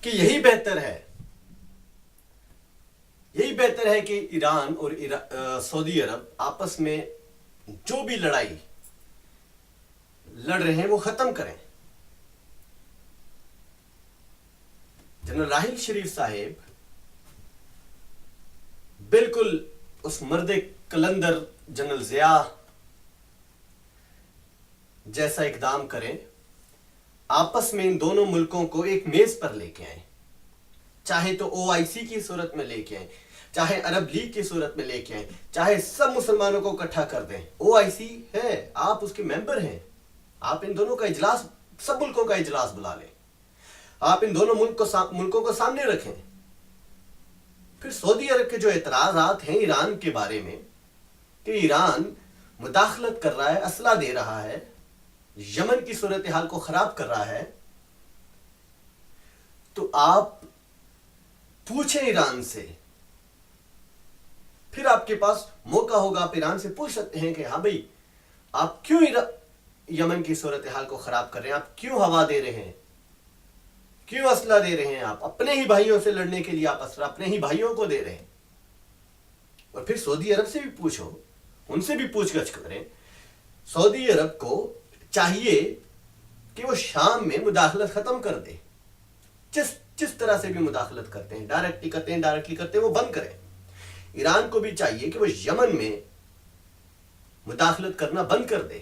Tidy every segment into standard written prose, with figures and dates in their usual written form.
کہ یہی بہتر ہے کہ ایران اور سعودی عرب آپس میں جو بھی لڑائی لڑ رہے ہیں وہ ختم کریں. جنرل راحیل شریف صاحب بالکل اس مرد کلندر جنرل ضیاء جیسا اقدام کریں, آپس میں ان دونوں ملکوں کو ایک میز پر لے کے آئیں, چاہے تو OIC کی صورت میں لے کے آئیں, چاہے عرب لیگ کی صورت میں لے کے آئیں, چاہے سب مسلمانوں کو اکٹھا کر دیں. OIC ہے, آپ اس کے ممبر ہیں, آپ ان دونوں کا اجلاس, سب ملکوں کا اجلاس بلا لیں, آپ ان دونوں ملکوں کو سامنے رکھیں. پھر سعودی عرب کے جو اعتراضات ہیں ایران کے بارے میں کہ ایران مداخلت کر رہا ہے, اسلحہ دے رہا ہے, یمن کی صورتحال کو خراب کر رہا ہے, تو آپ پوچھیں ایران سے. پھر آپ کے پاس موقع ہوگا, آپ ایران سے پوچھ سکتے ہیں کہ ہاں بھائی آپ کیوں یمن کی صورتحال کو خراب کر رہے ہیں, آپ کیوں ہوا دے رہے ہیں, کیوں اسلحہ دے رہے ہیں, آپ اپنے ہی بھائیوں سے لڑنے کے لیے آپ اسلحہ اپنے ہی بھائیوں کو دے رہے ہیں. اور پھر سعودی عرب سے بھی پوچھو, ان سے بھی پوچھ گچھ کریں. سعودی عرب کو چاہیے کہ وہ شام میں مداخلت ختم کر دے, جس طرح سے بھی مداخلت کرتے ہیں, ڈائریکٹلی کرتے ہیں وہ بند کریں. ایران کو بھی چاہیے کہ وہ یمن میں مداخلت کرنا بند کر دے.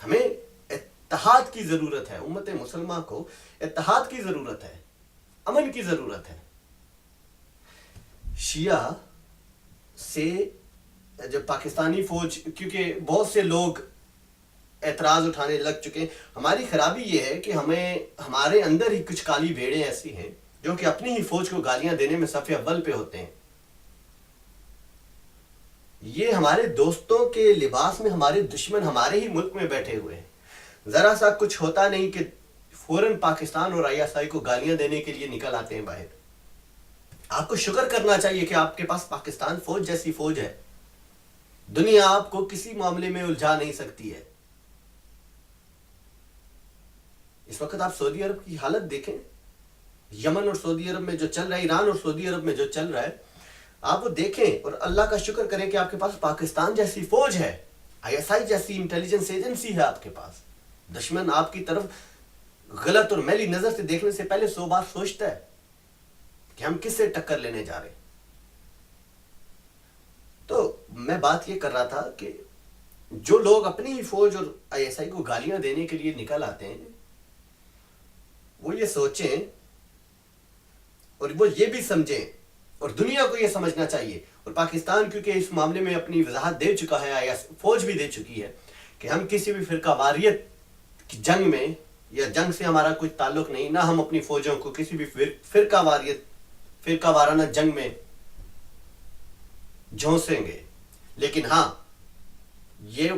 ہمیں اتحاد کی ضرورت ہے, امت مسلمہ کو اتحاد کی ضرورت ہے, امن کی ضرورت ہے. شیعہ سے جب پاکستانی فوج, کیونکہ بہت سے لوگ اعتراض اٹھانے لگ چکے, ہماری خرابی یہ ہے کہ ہمارے اندر ہی کچھ کالی بھیڑیں ایسی ہیں جو کہ اپنی ہی فوج کو گالیاں دینے میں صف اول پہ ہوتے ہیں. یہ ہمارے دوستوں کے لباس میں ہمارے دشمن ہمارے ہی ملک میں بیٹھے ہوئے ہیں. ذرا سا کچھ ہوتا نہیں کہ فوراً پاکستان اور ISI کو گالیاں دینے کے لیے نکل آتے ہیں باہر. آپ کو شکر کرنا چاہیے کہ آپ کے پاس پاکستان فوج جیسی فوج ہے. دنیا آپ کو کسی معاملے میں الجھا نہیں سکتی ہے. اس وقت آپ سعودی عرب کی حالت دیکھیں, یمن اور سعودی عرب میں جو چل رہا ہے, ایران اور سعودی عرب میں جو چل رہا ہے, آپ وہ دیکھیں اور اللہ کا شکر کریں کہ آپ کے پاس پاکستان جیسی فوج ہے, ISI جیسی انٹیلیجنس ایجنسی ہے آپ کے پاس. دشمن آپ کی طرف غلط اور میلی نظر سے دیکھنے سے پہلے 100 بار سوچتا ہے کہ ہم کس سے ٹکر لینے جا رہے ہیں. تو میں بات یہ کر رہا تھا کہ جو لوگ اپنی ہی فوج اور ISI کو گالیاں دینے کے لیے نکل آتے ہیں, وہ یہ سوچیں اور وہ یہ بھی سمجھیں, اور دنیا کو یہ سمجھنا چاہیے, اور پاکستان کیونکہ اس معاملے میں اپنی وضاحت دے چکا ہے, فوج بھی دے چکی ہے کہ ہم کسی بھی فرقہ واریت کی جنگ میں, یا جنگ سے ہمارا کوئی تعلق نہیں, نہ ہم اپنی فوجوں کو کسی بھی فرقہ وارانہ جنگ میں جھونسیں گے. لیکن ہاں, یہ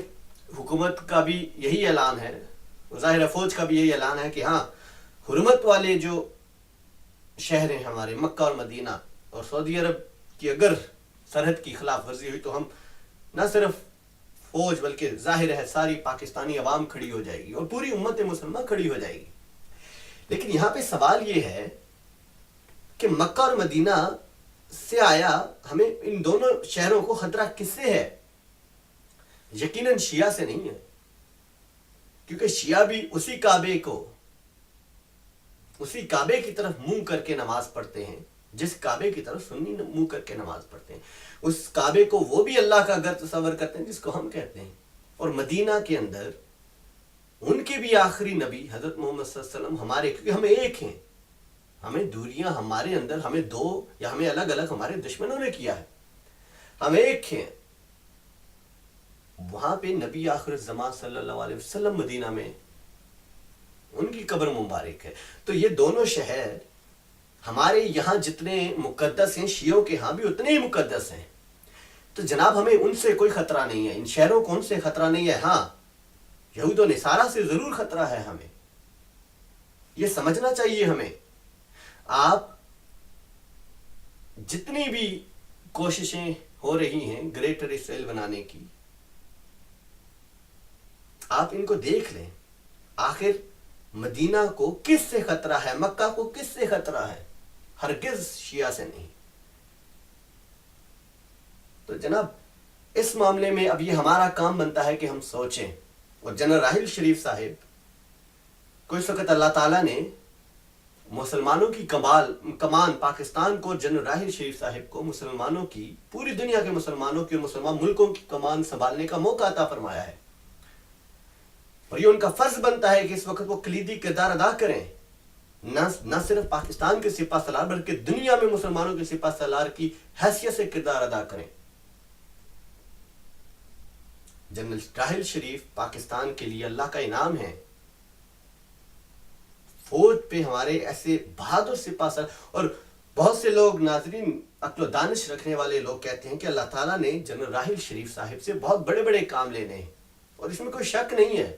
حکومت کا بھی یہی اعلان ہے, ظاہر فوج کا بھی یہی اعلان ہے کہ ہاں, حرمت والے جو شہر ہیں ہمارے مکہ اور مدینہ اور سعودی عرب کی اگر سرحد کی خلاف ورزی ہوئی تو ہم نہ صرف فوج بلکہ ظاہر ہے ساری پاکستانی عوام کھڑی ہو جائے گی اور پوری امت مسلمہ کھڑی ہو جائے گی. لیکن یہاں پہ سوال یہ ہے کہ مکہ اور مدینہ سے آیا ہمیں ان دونوں شہروں کو خطرہ کس سے ہے؟ یقیناً شیعہ سے نہیں ہے, کیونکہ شیعہ بھی اسی کعبے کی طرف منہ کر کے نماز پڑھتے ہیں جس کعبے کی طرف سنی منہ کر کے نماز پڑھتے ہیں. اس کعبے کو وہ بھی اللہ کا گھر تصور کرتے ہیں جس کو ہم کہتے ہیں. اور مدینہ کے اندر ان کے بھی آخری نبی حضرت محمد صلی اللہ علیہ وسلم ہمارے, کیونکہ ہمیں ایک ہیں, ہمیں دوریاں ہمارے اندر, ہمیں دو یا ہمیں الگ الگ ہمارے دشمنوں نے کیا ہے, ہم ایک ہیں. وہاں پہ نبی آخر الزمان صلی اللہ علیہ وسلم مدینہ میں ان کی قبر مبارک ہے. تو یہ دونوں شہر ہمارے یہاں جتنے مقدس ہیں, شیعوں کے ہاں بھی اتنے ہی مقدس ہیں. تو جناب ہمیں ان سے کوئی خطرہ نہیں ہے, ان شہروں کو ان سے خطرہ نہیں ہے. ہاں, یہود و نصارہ سے ضرور خطرہ ہے, ہمیں یہ سمجھنا چاہیے. ہمیں آپ جتنی بھی کوششیں ہو رہی ہیں گریٹر اسرائیل بنانے کی, آپ ان کو دیکھ لیں. آخر مدینہ کو کس سے خطرہ ہے، مکہ کو کس سے خطرہ ہے؟ ہرگز شیعہ سے نہیں۔ تو جناب اس معاملے میں اب یہ ہمارا کام بنتا ہے کہ ہم سوچیں، اور جنرل راحیل شریف صاحب کو اس وقت اللہ تعالیٰ نے مسلمانوں کی کمان پاکستان کو، جنرل راحیل شریف صاحب کو مسلمانوں کی، پوری دنیا کے مسلمانوں کی اور مسلمان ملکوں کی کمان سنبھالنے کا موقع عطا فرمایا ہے، اور یہ ان کا فرض بنتا ہے کہ اس وقت وہ کلیدی کردار ادا کریں، نہ صرف پاکستان کے سپہ سالار بلکہ دنیا میں مسلمانوں کے سپہ سالار کی حیثیت سے کردار ادا کریں۔ جنرل راحیل شریف پاکستان کے لیے اللہ کا انعام ہے۔ فوج پہ ہمارے ایسے بہادر سپہ سالار، اور بہت سے لوگ ناظرین عقل و دانش رکھنے والے لوگ کہتے ہیں کہ اللہ تعالیٰ نے جنرل راحیل شریف صاحب سے بہت بڑے بڑے کام لینے ہیں، اور اس میں کوئی شک نہیں ہے،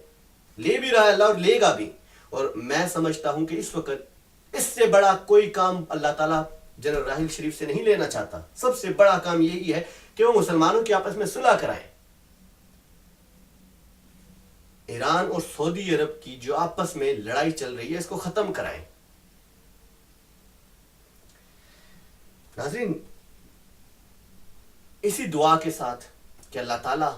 لے بھی رہا ہے اللہ اور لے گا بھی۔ اور میں سمجھتا ہوں کہ اس وقت اس سے بڑا کوئی کام اللہ تعالیٰ جنرل راحیل شریف سے نہیں لینا چاہتا۔ سب سے بڑا کام یہی ہے کہ وہ مسلمانوں کی آپس میں صلح کرائیں۔ ایران اور سعودی عرب کی جو آپس میں لڑائی چل رہی ہے اس کو ختم کرائیں۔ ناظرین اسی دعا کے ساتھ کہ اللہ تعالیٰ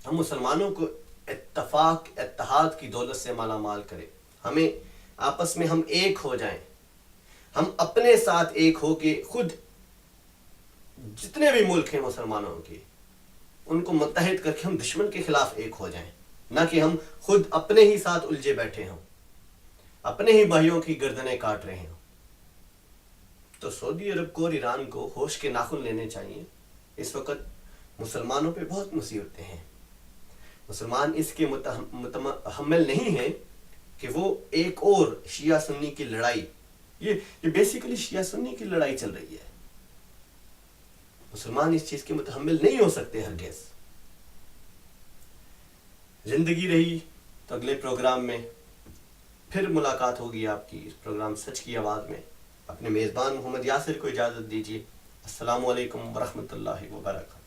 ہم مسلمانوں کو اتفاق اتحاد کی دولت سے مالا مال کرے، ہمیں آپس میں ہم ایک ہو جائیں، ہم اپنے ساتھ ایک ہو کے خود جتنے بھی ملک ہیں مسلمانوں کے ان کو متحد کر کے ہم دشمن کے خلاف ایک ہو جائیں، نہ کہ ہم خود اپنے ہی ساتھ الجھے بیٹھے ہوں، اپنے ہی بھائیوں کی گردنیں کاٹ رہے ہوں۔ تو سعودی عرب کو اور ایران کو ہوش کے ناخن لینے چاہیے۔ اس وقت مسلمانوں پہ بہت مصیبتیں ہیں، مسلمان اس کے متحمل نہیں ہیں کہ وہ ایک اور شیعہ سنی کی لڑائی، یہ بیسیکلی شیعہ سنی کی لڑائی چل رہی ہے، مسلمان اس چیز کے متحمل نہیں ہو سکتے ہرگز۔ زندگی رہی تو اگلے پروگرام میں پھر ملاقات ہوگی آپ کی، اس پروگرام سچ کی آواز میں۔ اپنے میزبان محمد یاسر کو اجازت دیجیے۔ السلام علیکم ورحمۃ اللہ وبرکاتہ۔